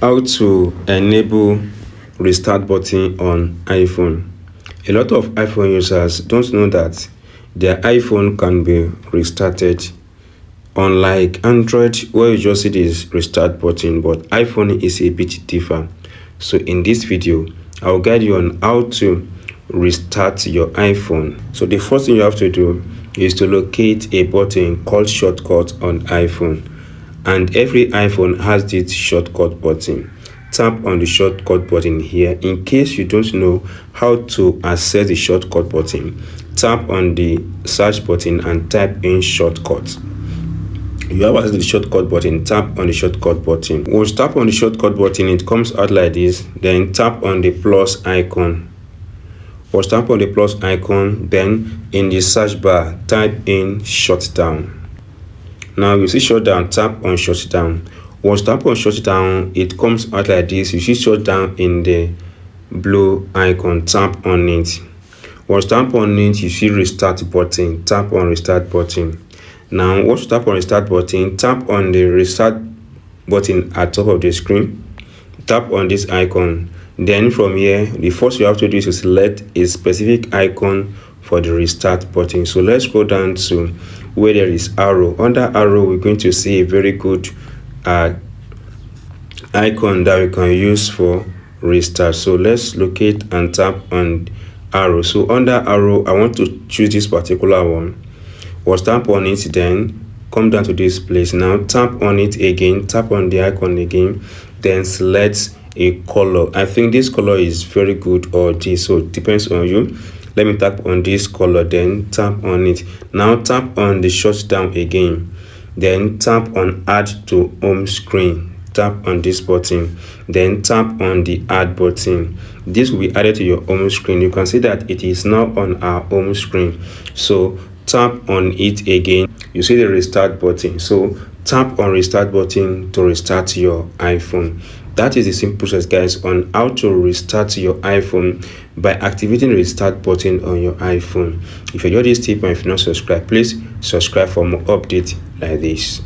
How to enable restart button on iPhone. A lot of iPhone users don't know that their iPhone can be restarted, unlike Android where you just see this restart button, but iPhone is a bit different. So in this video, I'll guide you on how to restart your iPhone. So the first thing you have to do is to locate a button called shortcut on iPhone, and every iPhone has this shortcut button. Tap on the shortcut button here. In case you don't know how to access the shortcut button, tap on the search button and type in shortcut. You have access to the shortcut button, tap on the shortcut button. Once you tap on the shortcut button, it comes out like this. Then tap on the plus icon. Once tap on the plus icon, then in the search bar, type in shutdown. Now you see shutdown, tap on shutdown. Once tap on shutdown, it comes out like this. You see shutdown in the blue icon, tap on it. Once tap on it, you see restart button, tap on restart button. Now once you tap on restart button, tap on the restart button at top of the screen, tap on this icon. Then from here, the first you have to do is to select a specific icon for the restart button. So let's go down to where there is arrow. Under arrow, we're going to see a very good icon that we can use for restart. So let's locate and tap on arrow. So under arrow, I want to choose this particular one. Once tap on it, then come down to this place. Now tap on it again, tap on the icon again, then select a color. I think this color is very good, or this, so it depends on you. Let me tap on this color, then tap on it. Now tap on the shutdown again, then tap on add to home screen. Tap on this button, then tap on the add button. This will be added to your home screen. You can see that it is now on our home screen. So tap on it again. You see the restart button. So tap on restart button to restart your iPhone. That is the simple process, guys, on how to restart your iPhone by activating the restart button on your iPhone. If you enjoyed this tip and if you're not subscribed, please subscribe for more updates like this.